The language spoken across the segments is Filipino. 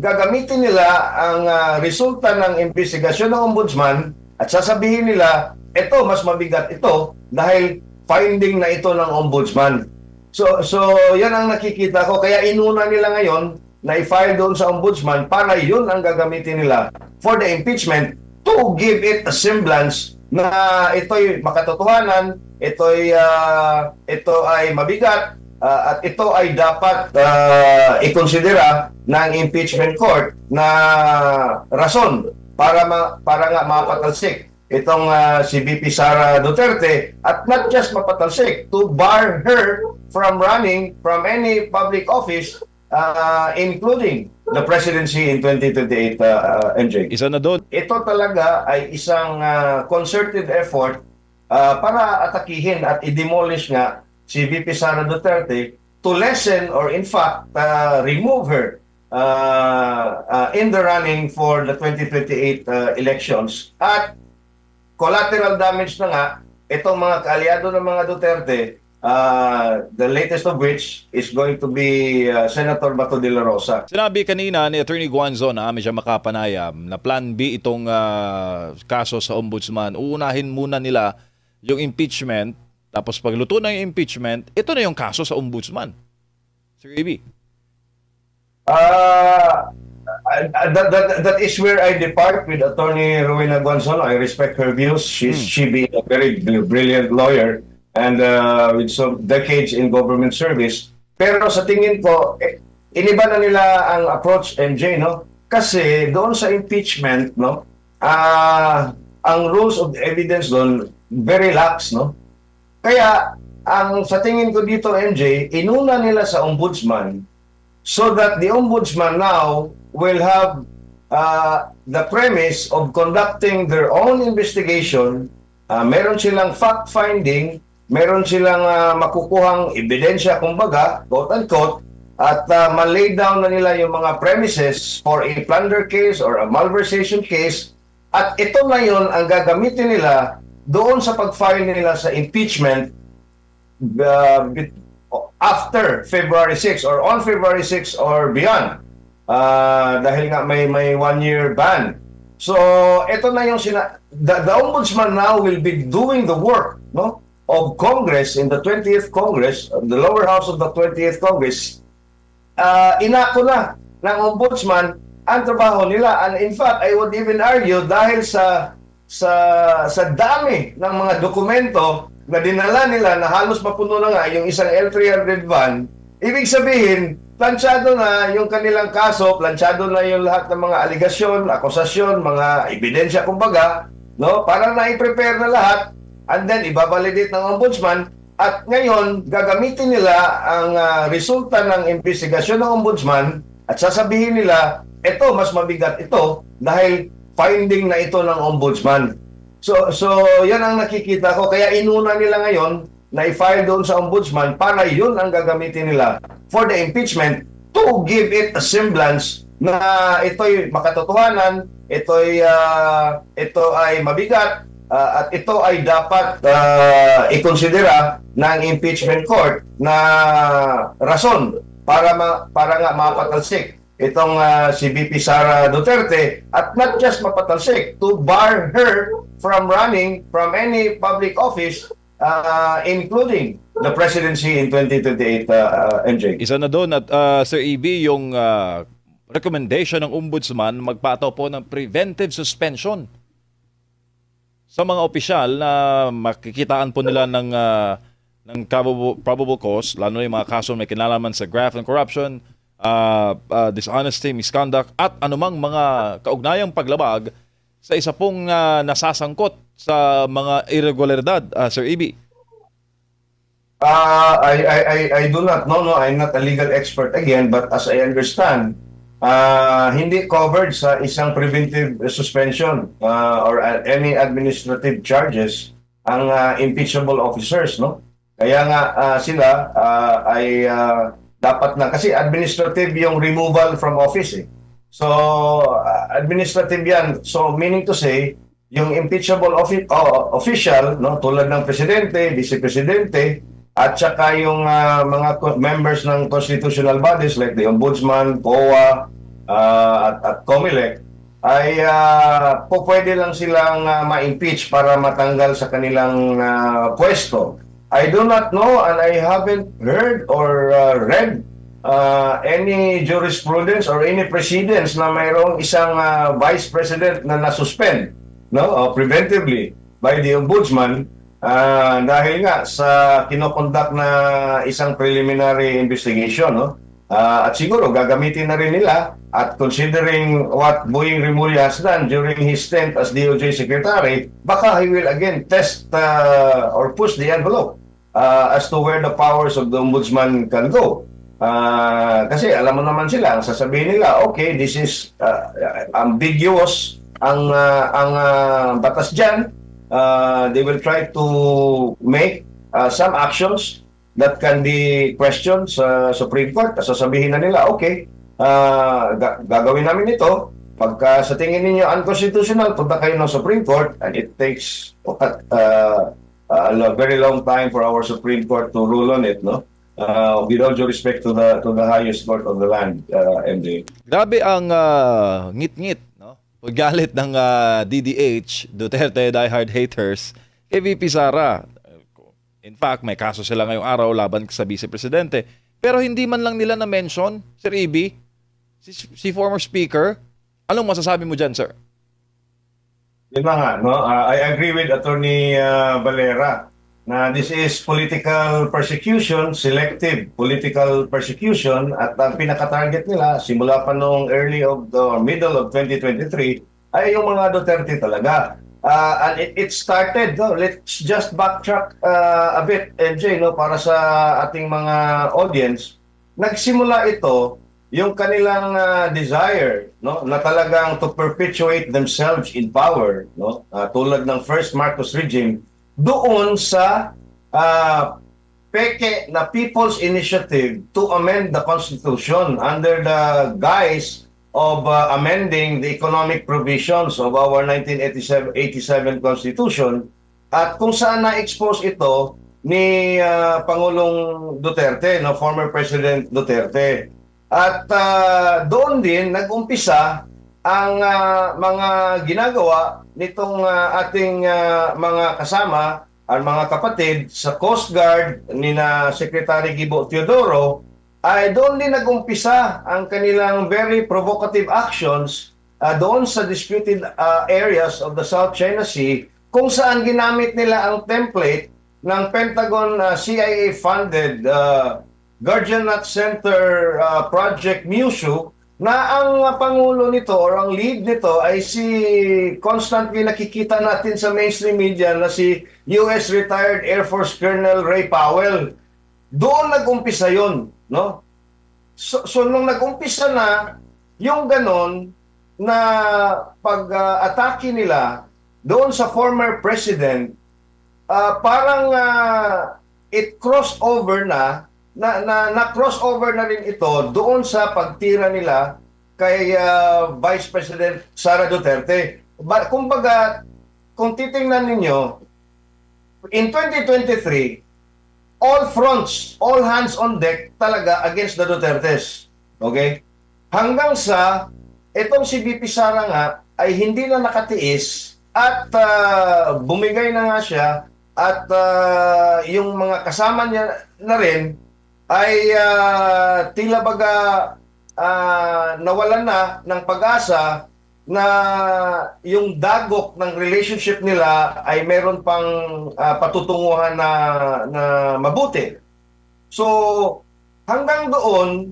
gagamitin nila ang resulta ng investigasyon ng ombudsman at sasabihin nila, ito, mas mabigat ito dahil finding na ito ng ombudsman. So yan ang nakikita ko. Kaya inuna nila ngayon na i-file doon sa ombudsman para yun ang gagamitin nila for the impeachment to give it a semblance na ito'y makatotohanan, ito ay mabigat, at ito ay dapat ikonsidera ng impeachment court na rason para nga mapatalsik itong si VP Sara Duterte, at not just mapatalsik, to bar her from running from any public office, including the presidency in 2028, MJ. Isa na doon. Ito talaga ay isang concerted effort para atakihin at i-demolish nga si VP Sara Duterte, to lessen or in fact remove her in the running for the 2028 elections. At collateral damage na nga itong mga kaalyado ng mga Duterte, the latest of which is going to be Senator Bato de la Rosa. Sinabi kanina ni Attorney Guanzo na medyo makapanayam na plan B itong kaso sa ombudsman. Uunahin muna nila yung impeachment, tapos pagluto na yung impeachment, ito na yung kaso sa ombudsman. Sir AB. That is where I depart with Attorney Rowena Gonzalo. I respect her views. She being a very brilliant lawyer and with some decades in government service. Pero sa tingin ko, iniba na nila ang approach, MJ, no? Kasi doon sa impeachment, no, ang rules of evidence doon very lax, no? Kaya ang sa tingin ko dito, MJ, inuna nila sa ombudsman so that the ombudsman now will have the premise of conducting their own investigation. Meron silang fact-finding, meron silang makukuhang ebidensya, kumbaga, quote-unquote, at ma-lay down na nila yung mga premises for a plunder case or a malversation case. At ito na yun ang gagamitin nila doon sa pag-file nila sa impeachment after February 6 or on February 6 or beyond. Dahil nga may 1-year ban. So, ito na yung the ombudsman now will be doing the work, no, of Congress in the 20th Congress, the lower house of the 20th Congress. Inako na ng ombudsman ang trabaho nila. And in fact, I would even argue dahil sa dami ng mga dokumento na dinala nila na halos mapuno na nga yung isang L300 van, ibig sabihin, planchado na yung kanilang kaso, planchado na yung lahat ng mga aligasyon, akusasyon, mga ebidensya, kumbaga, no? Para na-i-prepare na lahat, and then ibabalidate ng ombudsman, at ngayon, gagamitin nila ang resulta ng investigasyon ng ombudsman at sasabihin nila, ito, mas mabigat ito dahil finding na ito ng ombudsman. So yan ang nakikita ko. Kaya inuna nila ngayon na i-file doon sa ombudsman para yun ang gagamitin nila for the impeachment to give it a semblance na ito'y makatotohanan, ito ay mabigat, at ito ay dapat ikonsidera ng impeachment court na rason para nga mapatalsik itong si VP Sara Duterte, at not just mapatalsik, to bar her from running from any public office, including the presidency in 2028, MJ. Isa na doon at Sir EB, yung recommendation ng ombudsman magpataw po ng preventive suspension sa mga opisyal na makikitaan po nila ng probable cause, lalo na yung mga kaso may kinalaman sa graft and corruption, dishonesty, misconduct, at anumang mga kaugnayang paglabag sa isa pong nasasangkot sa mga irregularidad, Sir EB. I do not know, no, I'm not a legal expert again, but as I understand, hindi covered sa isang preventive suspension or any administrative charges ang impeachable officers, no? Kaya nga sila ay dapat na, kasi administrative yung removal from office, eh. So administrative yan. So meaning to say, yung impeachable official, no, tulad ng presidente, vice-presidente, at saka yung mga members ng constitutional bodies like the Ombudsman, COA, at COMELEC, ay pwede lang silang ma-impeach para matanggal sa kanilang pwesto. I do not know and I haven't heard or read any jurisprudence or any precedence na mayroong isang vice president na nasuspend, no, preventively by the ombudsman dahil nga sa kinokonduct na isang preliminary investigation, no. At siguro gagamitin na rin nila, at considering what Boying Rimulya has done during his stint as DOJ Secretary, baka he will again test or push the envelope as to where the powers of the Ombudsman can go. Kasi alam mo naman sila, ang sasabihin nila, okay, this is ambiguous ang batas dyan. They will try to make some actions that can be questioned sa Supreme Court. Sasabihin na nila, okay, gagawin namin ito. Pagka sa tingin ninyo unconstitutional, punta kayo ng Supreme Court, and it takes a very long time for our Supreme Court to rule on it, no? With all due respect to the highest court of the land, MJ. Grabe ang ngit-ngit, no? Paggalit ng DDH, Duterte diehard haters, kay VP Sara. In fact, may kaso sila ngayong araw laban sa Vice Presidente. Pero hindi man lang nila na-mention, Sir EB, si former speaker. Anong masasabi mo dyan, sir? Yun nga, no? I agree with Attorney Valera na this is political persecution, selective political persecution, at ang pinaka-target nila simula pa noong middle of 2023 ay yung mga Duterte talaga. And it started, no? Let's just backtrack a bit, MJ, no, para sa ating mga audience. Nagsimula ito yung kanilang desire, no, na talagang to perpetuate themselves in power, no, tulad ng first Marcos regime, doon sa peke na People's Initiative to amend the Constitution under the guise of amending the economic provisions of our 1987 Constitution, at kung saan na-expose ito ni Pangulong Duterte, no, former President Duterte. At doon din nag-umpisa ang mga ginagawa nitong ating mga kasama, ang mga kapatid sa Coast Guard ni na Secretary Gibo Teodoro, ay doon din nag-umpisa ang kanilang very provocative actions doon sa disputed areas of the South China Sea, kung saan ginamit nila ang template ng Pentagon CIA-funded Guardianate Center Project MUSU, na ang pangulo nito or ang lead nito ay si constantly nakikita natin sa mainstream media na si US retired Air Force Colonel Ray Powell. Doon nag-umpisa yon, no? So nung nag-umpisa na yung ganon na pag-atake nila doon sa former president, parang it crossed over na cross over na rin ito doon sa pagtira nila kay Vice President Sara Duterte. Kumbaga, kung titingnan ninyo, in 2023, all fronts, all hands on deck talaga against the Dutertes. Okay? Hanggang sa itong si VP Sara nga ay hindi na nakatiis at bumigay na nga siya, at yung mga kasama niya na rin ay tila baga nawalan na ng pag-asa na yung dagok ng relationship nila ay meron pang patutunguhan na mabuti. So, hanggang doon,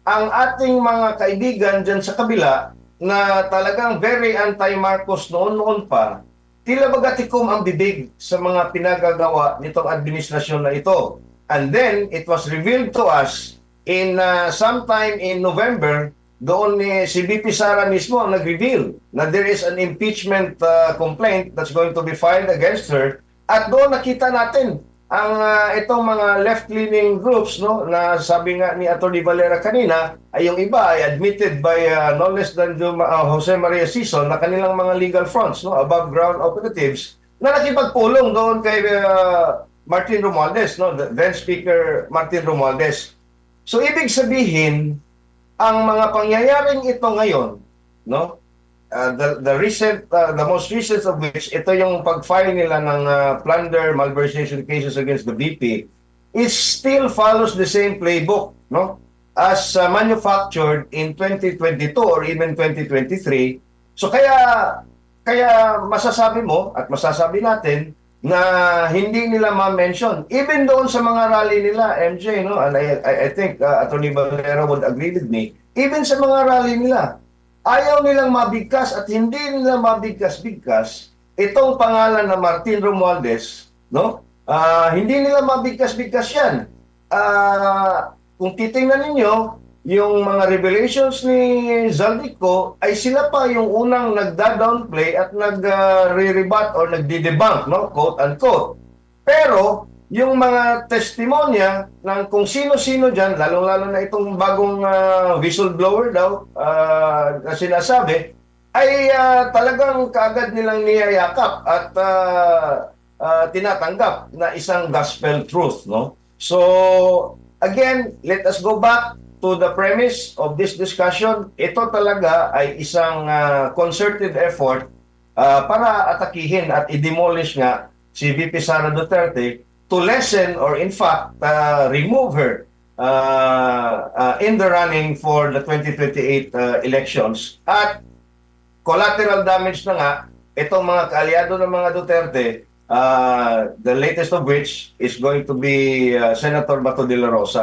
ang ating mga kaibigan dyan sa kabila na talagang very anti-Marcos noon-noon pa, tila baga tikom ang bibig sa mga pinagagawa nitong administrasyon na ito. And then, it was revealed to us in sometime in November, doon si VP Sara mismo ang nag-reveal na there is an impeachment complaint that's going to be filed against her. At doon nakita natin ang itong mga left-leaning groups, no, na sabi nga ni Atty. Valera kanina, ay yung iba ay admitted by no less than Jose Maria Sison na kanilang mga legal fronts, no, above ground operatives, na nakipagpulong doon kay Martin Romualdez, no, then Speaker Martin Romualdez. So ibig sabihin, ang mga pangyayaring ito ngayon, no? The most recent of which, ito yung pag-file nila ng plunder malversation cases against the BP, it still follows the same playbook, no? As manufactured in 2022 or even 2023. So kaya masasabi mo at masasabi natin na hindi nila ma-mention. Even doon sa mga rally nila, MJ, no? And I think Attorney Valero would agree with me. Even sa mga rally nila, ayaw nilang mabigkas at hindi nila mabigkas-bigkas itong pangalan na Martin Romualdez, no? Hindi nila mabigkas-bigkas yan. Kung titingnan ninyo, yung mga revelations ni Zaldico ay sila pa yung unang nagda-downplay at nagre-rebut or nagdi-debunk, no? Quote-unquote. Pero, yung mga testimonya ng kung sino-sino dyan, lalong-lalo na itong bagong whistleblower daw na sinasabi, ay talagang kaagad nilang niyayakap at tinatanggap na isang gospel truth, no? So, again, let us go back to the premise of this discussion. Ito talaga ay isang concerted effort para atakihin at i-demolish nga si VP Sara Duterte to lessen or in fact remove her in the running for the 2028 elections. At collateral damage na nga itong mga kaalyado ng mga Duterte, the latest of which is going to be Senator Bato de la Rosa.